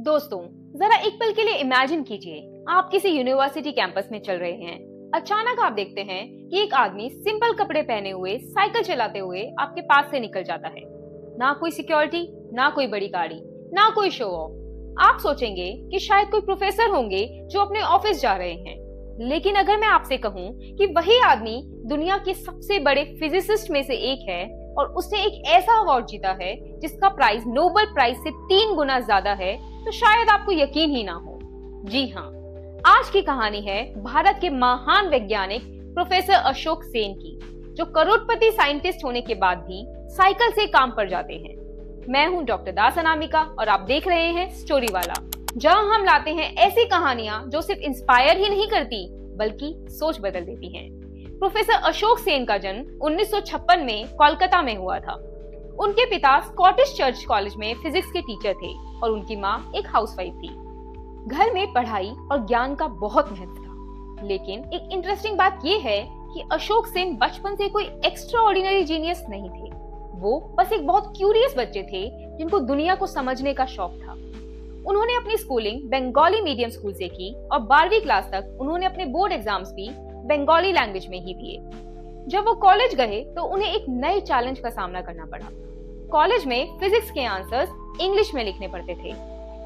दोस्तों, जरा एक पल के लिए इमेजिन कीजिए, आप किसी यूनिवर्सिटी कैंपस में चल रहे हैं। अचानक आप देखते हैं कि एक आदमी सिंपल कपड़े पहने हुए साइकिल चलाते हुए आपके पास से निकल जाता है। ना कोई सिक्योरिटी, ना कोई बड़ी गाड़ी, ना कोई शो ऑफ। आप सोचेंगे कि शायद कोई प्रोफेसर होंगे जो अपने ऑफिस जा रहे हैं। लेकिन अगर मैं आपसे कहूं कि वही आदमी दुनिया के सबसे बड़े फिजिसिस्ट में से एक है और उसने एक ऐसा अवार्ड जीता है जिसका प्राइस नोबेल प्राइज से 3 गुना ज्यादा है, तो शायद आपको यकीन ही ना हो। जी हाँ, आज की कहानी है भारत के महान वैज्ञानिक प्रोफेसर अशोक सेन की, जो करोड़पति साइंटिस्ट होने के बाद भी साइकिल से काम पर जाते हैं। मैं हूँ डॉक्टर दास अनामिका और आप देख रहे हैं स्टोरी वाला, जहाँ हम लाते हैं ऐसी कहानियां जो सिर्फ इंस्पायर ही नहीं करती बल्कि सोच बदल देती हैं। प्रोफेसर अशोक सेन का जन्म 1956 में कोलकाता में हुआ था। उनके पिता स्कॉटिश चर्च कॉलेज में फिजिक्स के टीचर थे और उनकी माँ एक हाउसवाइफ थी। घर में पढ़ाई और ज्ञान का बहुत महत्व था, लेकिन एक इंटरेस्टिंग बात यह है कि अशोक सेन बचपन से कोई एक्स्ट्रा ऑर्डिनरी जीनियस नहीं थे। वो बस एक बहुत क्यूरियस बच्चे थे जिनको दुनिया को समझने का शौक था। उन्होंने अपनी स्कूलिंग बंगाली मीडियम स्कूल से की और 12वीं क्लास तक उन्होंने अपने बोर्ड एग्जाम्स भी बंगाली लैंग्वेज में ही दिए। जब वो कॉलेज गए तो उन्हें एक नए चैलेंज का सामना करना पड़ा। कॉलेज में फिजिक्स के आंसर्स इंग्लिश में लिखने पड़ते थे,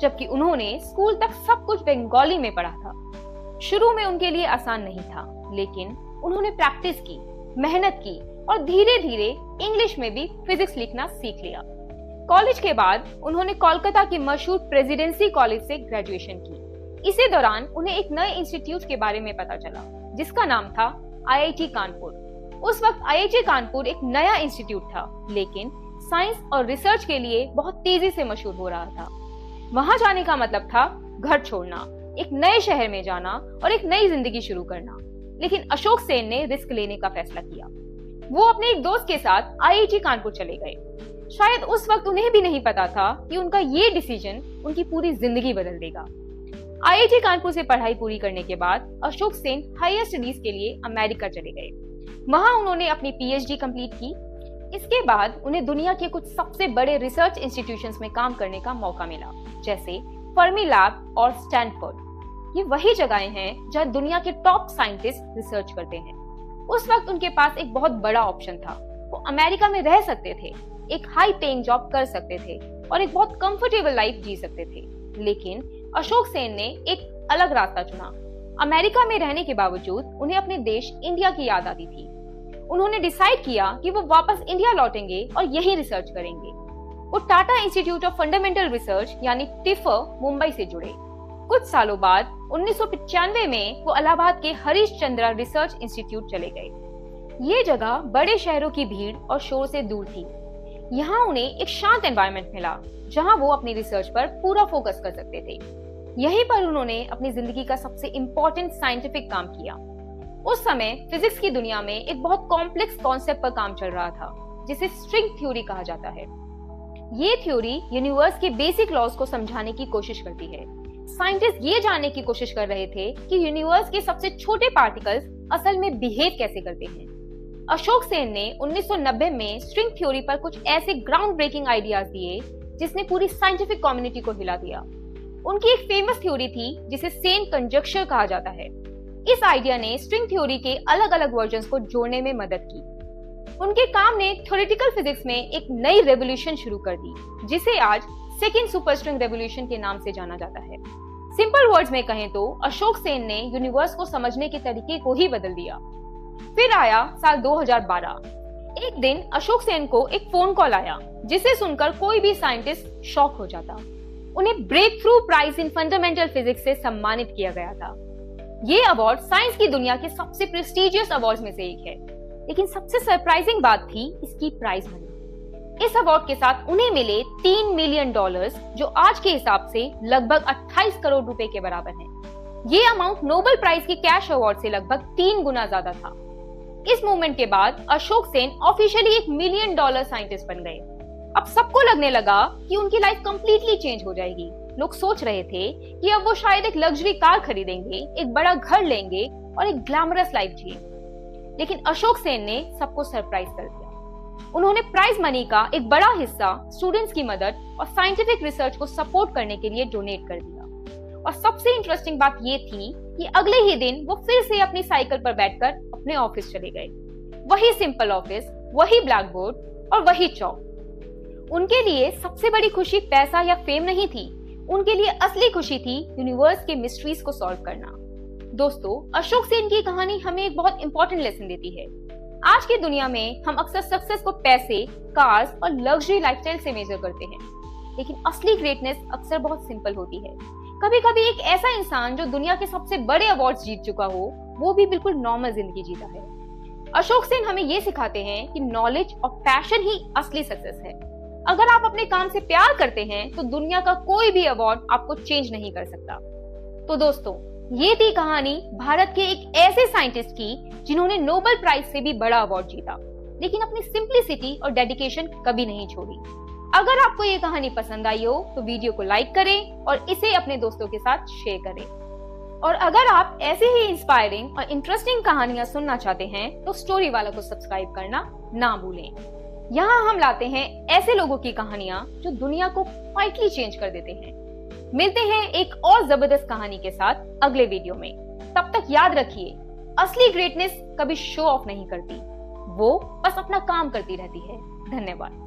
जबकि उन्होंने स्कूल तक सब कुछ बंगाली में पढ़ा था। शुरू में उनके लिए आसान नहीं था, लेकिन उन्होंने प्रैक्टिस की, मेहनत की और धीरे धीरे इंग्लिश में भी फिजिक्स लिखना सीख लिया। कॉलेज के बाद उन्होंने कोलकाता की मशहूर प्रेसिडेंसी कॉलेज से ग्रेजुएशन की। इसी दौरान उन्हें एक नए इंस्टीट्यूट के बारे में पता चला, जिसका नाम था आईआईटी कानपुर। उस वक्त आईआईटी कानपुर एक नया इंस्टीट्यूट था, लेकिन साइंस और रिसर्च के लिए बहुत तेजी से मशहूर हो रहा था। वहां जाने का मतलब था घर छोड़ना, एक नए शहर में जाना और एक नई जिंदगी शुरू करना। लेकिन अशोक सेन ने रिस्क लेने का फैसला किया। वो अपने एक दोस्त के साथ आईआईटी कानपुर चले गए। शायद उस वक्त उन्हें भी नहीं पता था कि उनका ये डिसीजन उनकी पूरी जिंदगी बदल देगा। आईआईटी कानपुर से पढ़ाई पूरी करने के बाद अशोक सेन हायर स्टडीज के लिए अमेरिका चले गए। वहां उन्होंने अपनी पीएचडी कंप्लीट की। इसके बाद उन्हें दुनिया के कुछ सबसे बड़े रिसर्च इंस्टीट्यूशंस में काम करने का मौका मिला, जैसे फर्मी लैब और स्टैनफोर्ड। ये वही जगहें हैं जहां दुनिया के टॉप साइंटिस्ट रिसर्च करते हैं। उस वक्त उनके पास एक बहुत बड़ा ऑप्शन था। वो अमेरिका में रह सकते थे, एक हाई पेइंग जॉब कर सकते थे और एक बहुत कंफर्टेबल लाइफ जी सकते थे। लेकिन अशोक सेन ने एक अलग रास्ता चुना। अमेरिका में रहने के बावजूद उन्हें अपने देश इंडिया की याद आती थी। उन्होंने डिसाइड किया कि वो वापस इंडिया लौटेंगे और यही रिसर्च करेंगे। वो Tata institute of fundamental research यानी टिफर मुंबई से जुड़े। कुछ सालों बाद 1995 में वो इलाहाबाद के हरीश चंद्रा रिसर्च इंस्टीट्यूट चले गए। ये जगह बड़े शहरों की भीड़ और शोर से दूर थी। यहाँ उन्हें एक शांत एनवायरनमेंट मिला, जहाँ वो अपनी रिसर्च पर पूरा फोकस कर सकते थे। यहीं पर उन्होंने अपनी जिंदगी का सबसे इम्पोर्टेंट साइंटिफिक काम किया। उस समय फिजिक्स की दुनिया में एक बहुत कॉम्प्लेक्स कॉन्सेप्ट पर काम चल रहा था, जिसे स्ट्रिंग थ्योरी कहा जाता है। ये थ्योरी यूनिवर्स के बेसिक लॉज को समझाने की कोशिश करती है। साइंटिस्ट ये जानने की कोशिश कर रहे थे कि यूनिवर्स के सबसे छोटे पार्टिकल्स असल में बिहेव कैसे करते हैं। अशोक सेन ने 1990 में स्ट्रिंग थ्योरी पर कुछ ऐसे ग्राउंड ब्रेकिंग आइडियाज दिए जिसने पूरी साइंटिफिक कम्युनिटी को हिला दिया। उनकी एक फेमस थ्योरी थी जिसे सेन कंजक्चर कहा जाता है। इस आइडिया ने स्ट्रिंग थ्योरी के अलग अलग वर्जन्स को जोड़ने में मदद की। उनके काम ने थ्योरेटिकल फिजिक्स में एक नई रेवोल्यूशन शुरू कर दी, जिसे आज सेकेंड सुपरस्ट्रिंग रेवोल्यूशन के नाम से जाना जाता है। सिंपल वर्ड्स में कहें तो अशोक सेन ने यूनिवर्स को समझने के तरीके को ही बदल दिया। फिर आया साल 2012। एक दिन अशोक सेन को एक फोन कॉल आया, जिसे सुनकर कोई भी साइंटिस्ट शॉक हो जाता। उन्हें breakthrough prize in fundamental physics से सम्मानित किया गया था। ये अवार्ड साइंस की दुनिया के सबसे प्रेस्टिजियस अवार्ड्स में से एक है, लेकिन सबसे सरप्राइजिंग बात थी इसकी प्राइज मनी। इस अवार्ड के साथ उन्हें मिले $3 मिलियन, जो आज के हिसाब से लगभग 28 करोड़ रुपए के बराबर है। ये अमाउंट नोबेल प्राइज के कैश अवार्ड से लगभग 3 गुना ज्यादा था। इस मूवमेंट के बाद Ashok Sen officially $1 million scientist बन गए। अब सबको लगने लगा कि उनकी लाइफ कंप्लीटली चेंज हो जाएगी। लोग सोच रहे थे कि अब वो शायद एक लग्जरी कार खरीदेंगे, एक बड़ा घर लेंगे और एक ग्लैमरस लाइफ जिएंगे। लेकिन अशोक सेन ने सबको सरप्राइज कर दिया। उन्होंने प्राइज मनी का एक बड़ा हिस्सा स्टूडेंट्स की मदद और साइंटिफिक रिसर्च को सपोर्ट करने के लिए डोनेट कर दिया। और सबसे इंटरेस्टिंग बात ये थी कि अगले ही दिन वो फिर से अपनी साइकिल पर बैठकर अपने ऑफिस चले गए। वही सिंपल ऑफिस, वही ब्लैक बोर्ड और वही चौक। उनके लिए सबसे बड़ी खुशी पैसा या फेम नहीं थी, उनके लिए असली खुशी थी यूनिवर्स के मिस्ट्रीज को सॉल्व करना। दोस्तों, अशोक सेन की कहानी हमें एक बहुत इंपॉर्टेंट लेसन देती है। आज की दुनिया में हम अक्सर सक्सेस को पैसे, कार्स और लग्जरी लाइफस्टाइल से मेजर करते हैं, लेकिन असली ग्रेटनेस अक्सर बहुत सिंपल होती है। कभी कभी एक ऐसा इंसान जो दुनिया के सबसे बड़े अवार्ड्स जीत चुका हो, वो भी बिल्कुल नॉर्मल जिंदगी जीता है। अशोक सेन हमें ये सिखाते हैं कि नॉलेज और पैशन ही असली सक्सेस है। अगर आप अपने काम से प्यार करते हैं तो दुनिया का कोई भी अवार्ड आपको चेंज नहीं कर सकता। तो दोस्तों, ये थी कहानी भारत के एक ऐसे साइंटिस्ट की जिन्होंने नोबेल प्राइज से भी बड़ा अवार्ड जीता, लेकिन अपनी सिंप्लिसिटी और डेडिकेशन कभी नहीं छोड़ी। अगर आपको ये कहानी पसंद आई हो तो वीडियो को लाइक करें और इसे अपने दोस्तों के साथ शेयर करें। और अगर आप ऐसे ही इंस्पायरिंग और इंटरेस्टिंग कहानियां सुनना चाहते हैं तो स्टोरी वाला को सब्सक्राइब करना ना भूलें। यहाँ हम लाते हैं ऐसे लोगों की कहानियां जो दुनिया को क्वाइटली चेंज कर देते हैं। मिलते हैं एक और जबरदस्त कहानी के साथ अगले वीडियो में। तब तक याद रखिए, असली ग्रेटनेस कभी शो ऑफ नहीं करती, वो बस अपना काम करती रहती है। धन्यवाद।